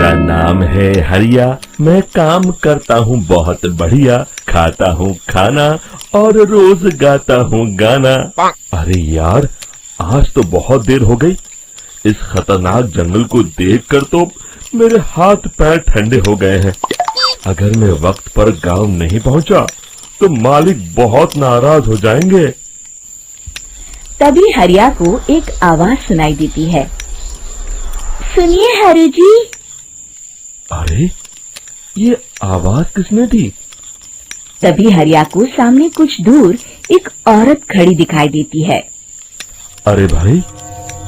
मेरा नाम है हरिया, मैं काम करता हूँ बहुत बढ़िया, खाता हूँ खाना और रोज गाता हूँ गाना। अरे यार, आज तो बहुत देर हो गई। इस खतरनाक जंगल को देखकर तो मेरे हाथ पैर ठंडे हो गए हैं। अगर मैं वक्त पर गांव नहीं पहुंचा तो मालिक बहुत नाराज हो जाएंगे। तभी हरिया को एक आवाज सुनाई देती है। सुनिए हरु जी। अरे, ये आवाज किसने दी? तभी हरिया को सामने कुछ दूर एक औरत खड़ी दिखाई देती है। अरे भाई,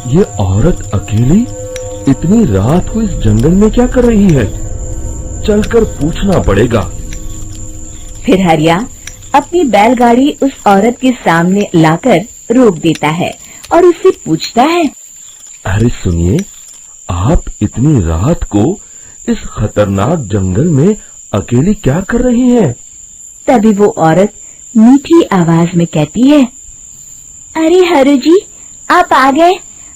ये औरत अकेली इतनी रात को इस जंगल में क्या कर रही है? चलकर पूछना पड़ेगा। फिर हरिया अपनी बैलगाड़ी उस औरत के सामने लाकर रोक देता है और उससे पूछता है। अरे सुनिए, आप इतनी रात को इस खतरनाक जंगल में अकेली क्या कर रही हैं? तभी वो औरत मीठी आवाज में कहती है। अरे हरु जी, आप आ गए।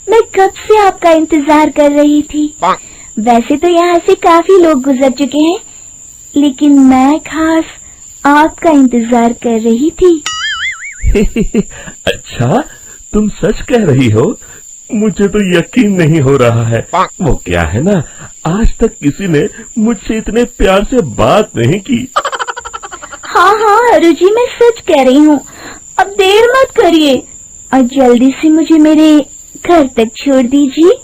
मैं कब से आपका इंतजार कर रही थी। वैसे तो यहाँ से काफी लोग गुजर चुके हैं, लेकिन मैं खास आपका इंतजार कर रही थी। अच्छा, तुम सच कह रही हो? मुझे तो यकीन नहीं हो रहा है। वो क्या है ना, आज तक किसी ने मुझसे इतने प्यार से बात नहीं की। हाँ हाँ हरु जी, मैं सच कह रही हूँ। अब देर मत करिए और जल्दी से मुझे मेरे घर तक छोड़ दीजिए।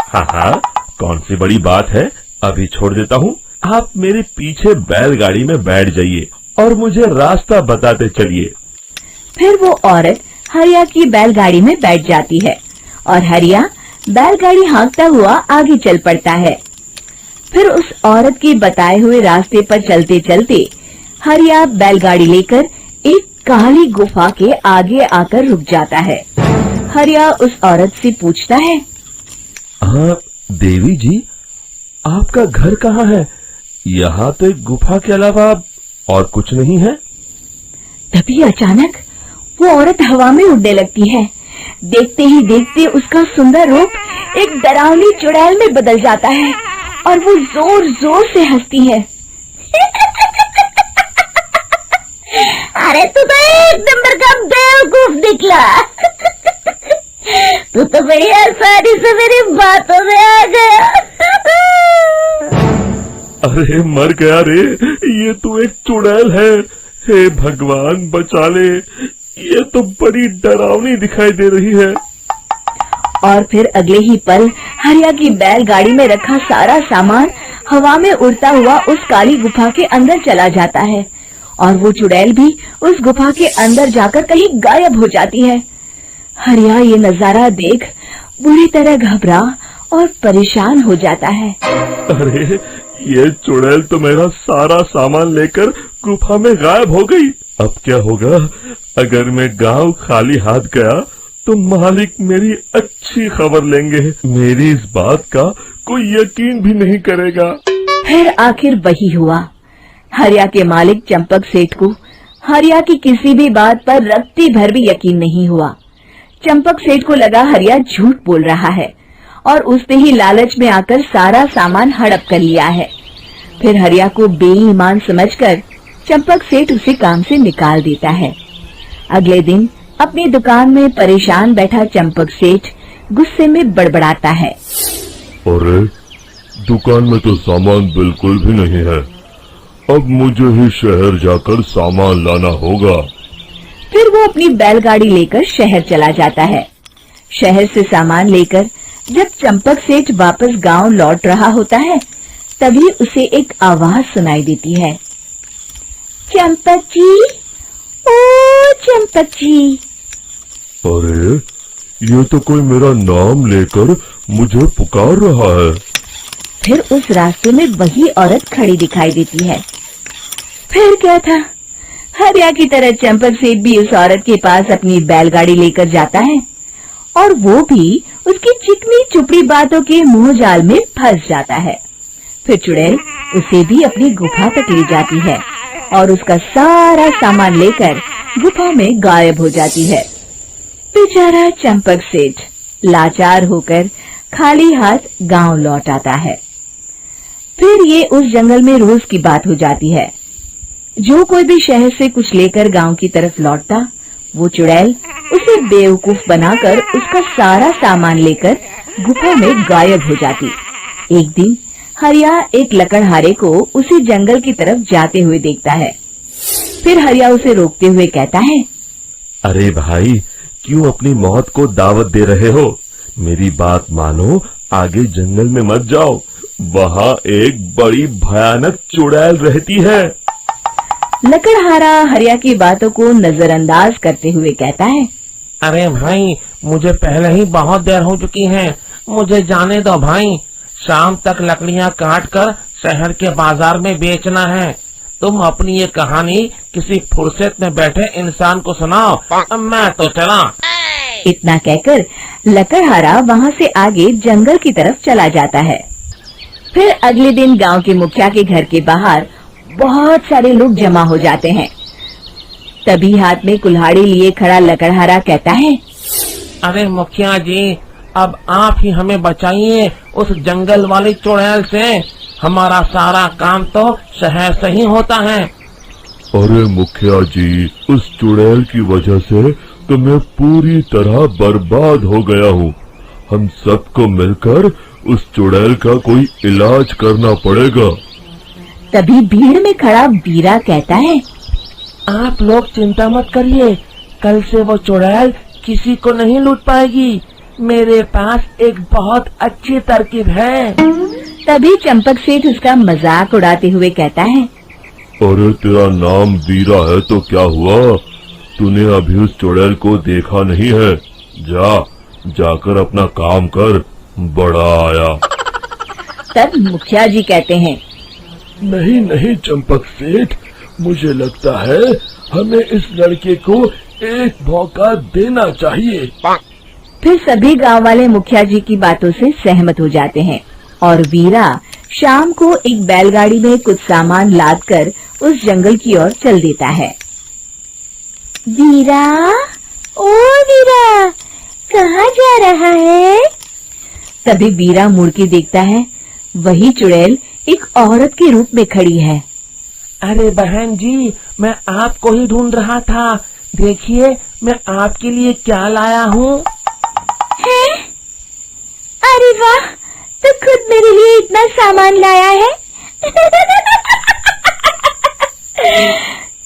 हाँ हाँ, कौन सी बड़ी बात है, अभी छोड़ देता हूँ। आप मेरे पीछे बैलगाड़ी में बैठ जाइए और मुझे रास्ता बताते चलिए। फिर वो औरत हरिया की बैलगाड़ी में बैठ जाती है और हरिया बैलगाड़ी हाँकता हुआ आगे चल पड़ता है। फिर उस औरत के बताए हुए रास्ते पर चलते चलते हरिया बैलगाड़ी लेकर एक काली गुफा के आगे आकर रुक जाता है। हरिया उस औरत से पूछता है। हाँ देवी जी, आपका घर कहाँ है? यहाँ तो एक गुफा के अलावा और कुछ नहीं है। तभी अचानक वो औरत हवा में उड़ने लगती है। देखते ही देखते उसका सुंदर रूप एक डरावनी चुड़ैल में बदल जाता है और वो जोर जोर से हंसती है। अरे तू तो एक नंबर का बेवकूफ निकला। तू तो बड़ी आसानी से मेरी बातों में आ गया। अरे मर गया रे, ये तो एक चुड़ैल है। हे भगवान बचा ले, ये तो बड़ी डरावनी दिखाई दे रही है। और फिर अगले ही पल हरिया की बैलगाड़ी में रखा सारा सामान हवा में उड़ता हुआ उस काली गुफा के अंदर चला जाता है और वो चुड़ैल भी उस गुफा के अंदर जाकर कहीं गायब हो जाती है। हरिया ये नजारा देख बुरी तरह घबरा और परेशान हो जाता है। अरे, ये चुड़ैल तो मेरा सारा सामान लेकर गुफा में गायब हो गई। अब क्या होगा? अगर मैं गांव खाली हाथ गया तो मालिक मेरी अच्छी खबर लेंगे। मेरी इस बात का कोई यकीन भी नहीं करेगा। फिर आखिर वही हुआ। हरिया के मालिक चंपक सेठ को हरिया की किसी भी बात पर रत्ती भर भी यकीन नहीं हुआ। चंपक सेठ को लगा हरिया झूठ बोल रहा है और उसने ही लालच में आकर सारा सामान हड़प कर लिया है। फिर हरिया को बेईमान समझकर चंपक सेठ उसे काम से निकाल देता है। अगले दिन अपनी दुकान में परेशान बैठा चंपक सेठ गुस्से में बड़बड़ाता है। अरे, दुकान में तो सामान बिल्कुल भी नहीं है। अब मुझे ही शहर जाकर सामान लाना होगा। फिर वो अपनी बैलगाड़ी लेकर शहर चला जाता है। शहर से सामान लेकर जब चंपक सेठ वापस गांव लौट रहा होता है, तभी उसे एक आवाज सुनाई देती है। चंपक जी, ओ चंपक जी। अरे, ये तो कोई मेरा नाम लेकर मुझे पुकार रहा है। फिर उस रास्ते में वही औरत खड़ी दिखाई देती है। फिर क्या था, हरिया की तरह चंपक सेठ भी उस औरत के पास अपनी बैलगाड़ी लेकर जाता है और वो भी उसकी चिकनी चुपड़ी बातों के मुंह जाल में फंस जाता है। फिर चुड़ैल उसे भी अपनी गुफा तक ले जाती है और उसका सारा सामान लेकर गुफा में गायब हो जाती है। बेचारा चंपक सेठ लाचार होकर खाली हाथ गांव लौट आता है। फिर ये उस जंगल में रोज की बात हो जाती है। जो कोई भी शहर से कुछ लेकर गांव की तरफ लौटता, वो चुड़ैल उसे बेवकूफ बनाकर उसका सारा सामान लेकर गुफा में गायब हो जाती। एक दिन हरिया एक लकड़हारे को उसी जंगल की तरफ जाते हुए देखता है। फिर हरिया उसे रोकते हुए कहता है, अरे भाई, क्यों अपनी मौत को दावत दे रहे हो? मेरी बात मानो, आगे जंगल में मत जाओ, वहाँ एक बड़ी भयानक चुड़ैल रहती है। लकड़हारा हरिया की बातों को नजरअंदाज करते हुए कहता है, अरे भाई, मुझे पहले ही बहुत देर हो चुकी है, मुझे जाने दो भाई। शाम तक लकड़ियाँ काट कर शहर के बाजार में बेचना है। तुम अपनी ये कहानी किसी फुर्सत में बैठे इंसान को सुनाओ, मैं तो चला। इतना कहकर लकड़हारा वहाँ से आगे जंगल की तरफ चला जाता है। फिर अगले दिन गांव के मुखिया के घर के बाहर बहुत सारे लोग जमा हो जाते हैं। तभी हाथ में कुल्हाड़ी लिए खड़ा लकड़हारा कहता है, अरे मुखिया जी, अब आप ही हमें बचाइए उस जंगल वाली चुड़ैल से। हमारा सारा काम तो शहर से ही होता है। अरे मुखिया जी, उस चुड़ैल की वजह से तो मैं पूरी तरह बर्बाद हो गया हूँ। हम सबको मिलकर उस चुड़ैल का कोई इलाज करना पड़ेगा। तभी भीड़ में खड़ा वीरा कहता है, आप लोग चिंता मत करिए, कल से वो चुड़ैल किसी को नहीं लूट पाएगी। मेरे पास एक बहुत अच्छी तरकीब है। तभी चंपक सेठ उसका मजाक उड़ाते हुए कहता है, अरे तेरा नाम वीरा है तो क्या हुआ? तूने अभी उस चुड़ैल को देखा नहीं है? जाकर अपना काम कर, बड़ा आया। तब मुखिया जी कहते हैं, नहीं नहीं चंपक सेठ, मुझे लगता है हमें इस लड़के को एक मौका देना चाहिए। फिर सभी गांव वाले मुखिया जी की बातों से सहमत हो जाते हैं और वीरा शाम को एक बैलगाड़ी में कुछ सामान लादकर उस जंगल की ओर चल देता है। वीरा, ओ वीरा, कहाँ जा रहा है? तभी वीरा मुड़ के देखता है, वही चुड़ैल एक औरत के रूप में खड़ी है। अरे बहन जी, मैं आपको ही ढूंढ रहा था। देखिए, मैं आपके लिए क्या लाया हूँ। अरे वाह, तो खुद मेरे लिए इतना सामान लाया है।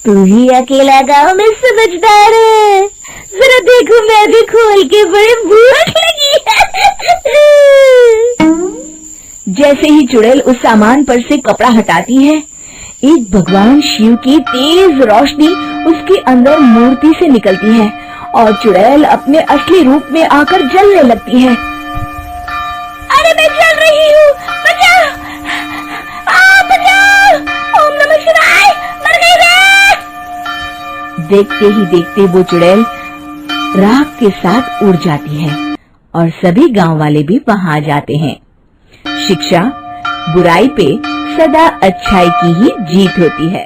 तू ही अकेला गांव में समझदार है। जरा देखो, मैं भी खोल के, बड़े भूख लगी है। जैसे ही चुड़ैल उस सामान पर से कपड़ा हटाती है, एक भगवान शिव की तेज रोशनी उसके अंदर मूर्ति से निकलती है और चुड़ैल अपने असली रूप में आकर जलने लगती है। अरे मैं जल रही हूँ, बचाओ! बचाओ! ओम नमः शिवाय, मर गई मैं! देखते ही देखते वो चुड़ैल राख के साथ उड़ जाती है और सभी गांव वाले भी वहां जाते हैं। शिक्षा बुराई पे सदा अच्छाई की ही जीत होती है।